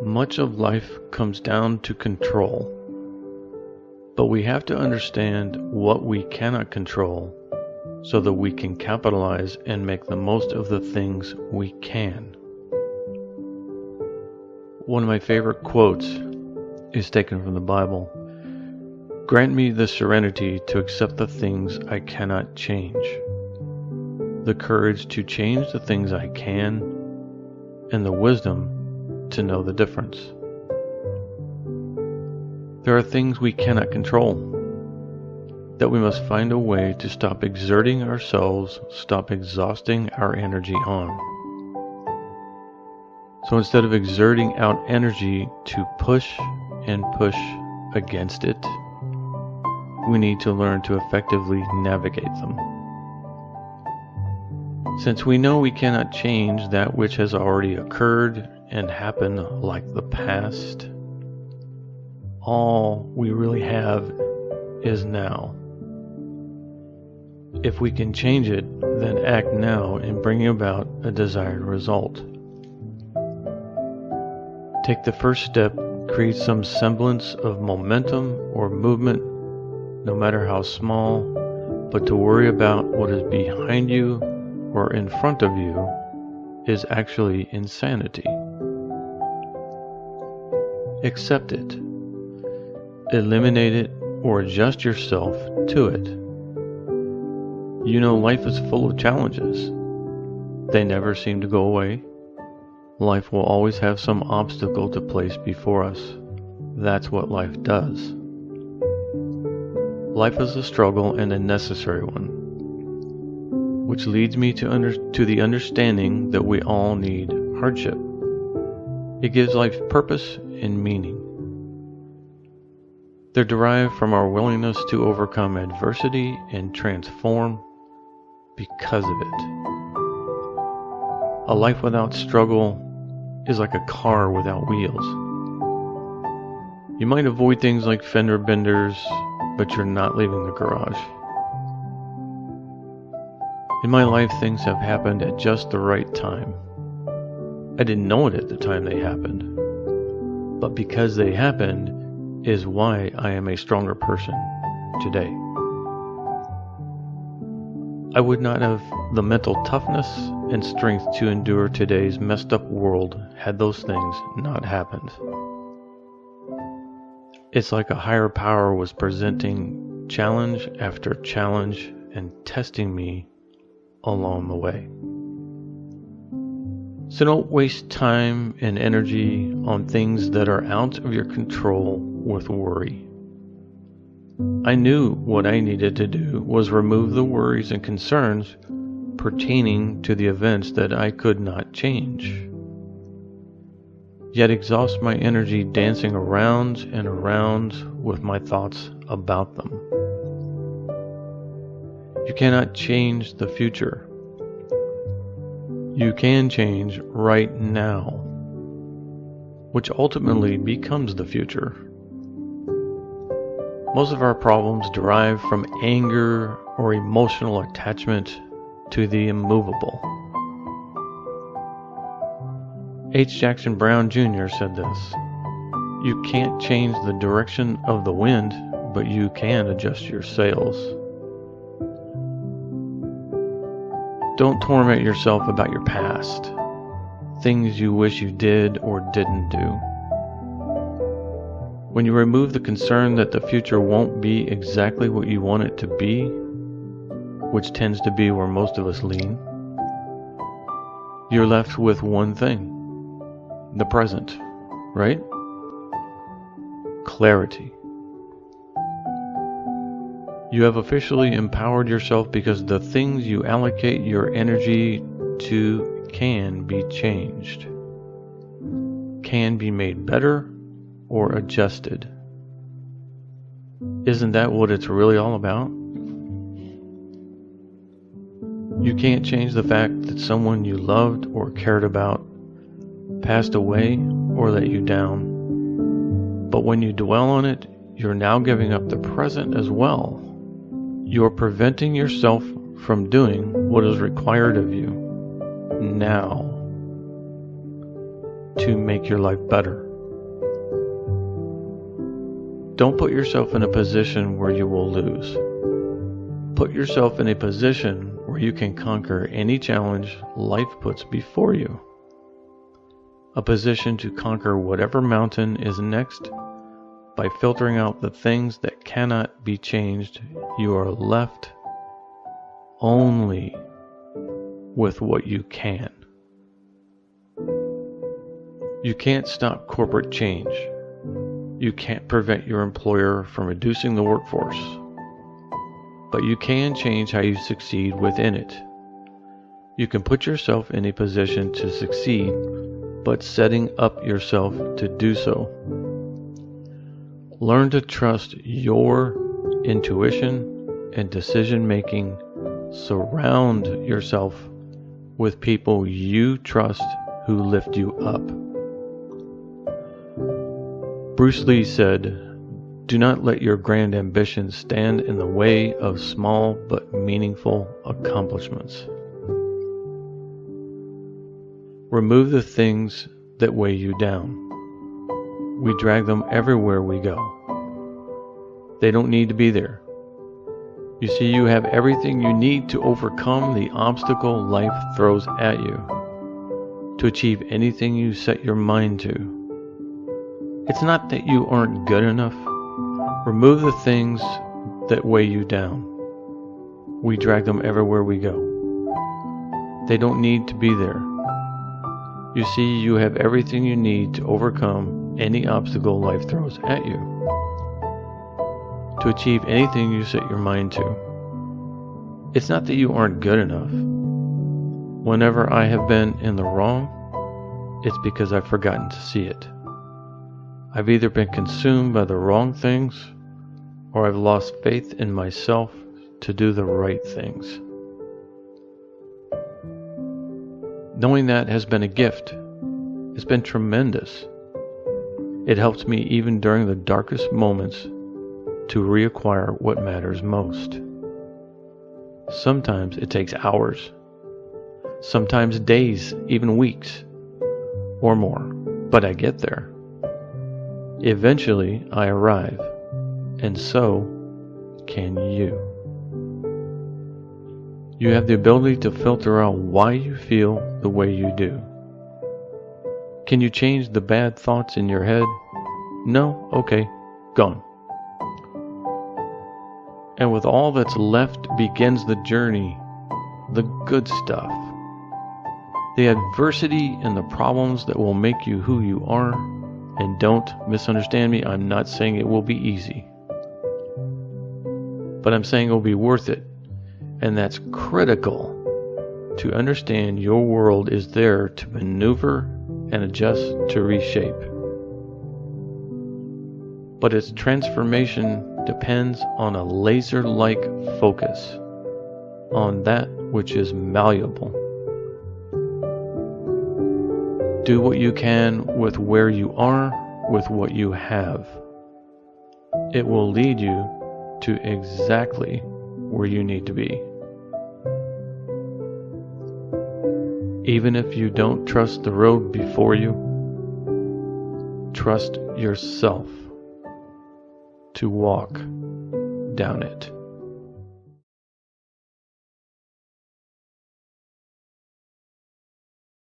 Much of life comes down to control, but we have to understand what we cannot control so that we can capitalize and make the most of the things we can. One of my favorite quotes is taken from the Bible. Grant me the serenity to accept the things I cannot change, the courage to change the things I can, and the wisdom to know the difference. There are things we cannot control that we must find a way to stop exerting ourselves, stop exhausting our energy on. So instead of exerting out energy to push and push against it, we need to learn to effectively navigate them. Since we know we cannot change that which has already occurred and happened, like the past, all we really have is now. If we can change it, then act now in bringing about a desired result. Take the first step, create some semblance of momentum or movement, no matter how small, but to worry about what is behind you or in front of you is actually insanity. Accept it. Eliminate it or adjust yourself to it. You know life is full of challenges. They never seem to go away. Life will always have some obstacle to place before us. That's what life does. Life is a struggle and a necessary one, which leads me to the understanding that we all need hardship. It gives life purpose and meaning. They're derived from our willingness to overcome adversity and transform because of it. A life without struggle is like a car without wheels. You might avoid things like fender benders, but you're not leaving the garage. In my life, things have happened at just the right time. I didn't know it at the time they happened, but because they happened is why I am a stronger person today. I would not have the mental toughness and strength to endure today's messed up world had those things not happened. It's like a higher power was presenting challenge after challenge and testing me along the way. So don't waste time and energy on things that are out of your control with worry. I knew what I needed to do was remove the worries and concerns pertaining to the events that I could not change, yet exhaust my energy dancing around and around with my thoughts about them. You cannot change the future. You can change right now, which ultimately becomes the future. Most of our problems derive from anger or emotional attachment to the immovable. H. Jackson Brown Jr. said this: "You can't change the direction of the wind, but you can adjust your sails." Don't torment yourself about your past, things you wish you did or didn't do. When you remove the concern that the future won't be exactly what you want it to be, which tends to be where most of us lean, you're left with one thing: the present, right? Clarity. You have officially empowered yourself because the things you allocate your energy to can be changed, can be made better or adjusted. Isn't that what it's really all about? You can't change the fact that someone you loved or cared about passed away or let you down. But when you dwell on it, you're now giving up the present as well. You're preventing yourself from doing what is required of you now. to make your life better. Don't put yourself in a position where you will lose. Put yourself in a position where you can conquer any challenge life puts before you. A position to conquer whatever mountain is next. By filtering out the things that cannot be changed, you are left only with what you can. You can't stop corporate change. You can't prevent your employer from reducing the workforce. But you can change how you succeed within it. You can put yourself in a position to succeed, but setting up yourself to do so. Learn to trust your intuition and decision making. Surround yourself with people you trust who lift you up. Bruce Lee said, "Do not let your grand ambitions stand in the way of small but meaningful accomplishments." Remove the things that weigh you down. We drag them everywhere we go. They don't need to be there. You see, you have everything you need to overcome the obstacle life throws at you, to achieve anything you set your mind to. It's not that you aren't good enough. Remove the things that weigh you down. We drag them everywhere we go. They don't need to be there. You see, you have everything you need to overcome any obstacle life throws at you, to achieve anything you set your mind to. It's not that you aren't good enough. Whenever I have been in the wrong, it's because I've forgotten to see it. I've either been consumed by the wrong things, or I've lost faith in myself to do the right things. Knowing that has been a gift. It's been tremendous. It helps me even during the darkest moments to reacquire what matters most. Sometimes it takes hours, sometimes days, even weeks, or more, but I get there. Eventually I arrive, and so can you. You have the ability to filter out why you feel the way you do. Can you change the bad thoughts in your head? No? Okay, gone. And with all that's left begins the journey, the good stuff. The adversity and the problems that will make you who you are. And don't misunderstand me, I'm not saying it will be easy. But I'm saying it will be worth it. And that's critical to understand your world is there to maneuver and adjust to reshape. But its transformation depends on a laser-like focus on that which is malleable. Do what you can with where you are, with what you have. It will lead you to exactly where you need to be. Even if you don't trust the road before you, trust yourself to walk down it.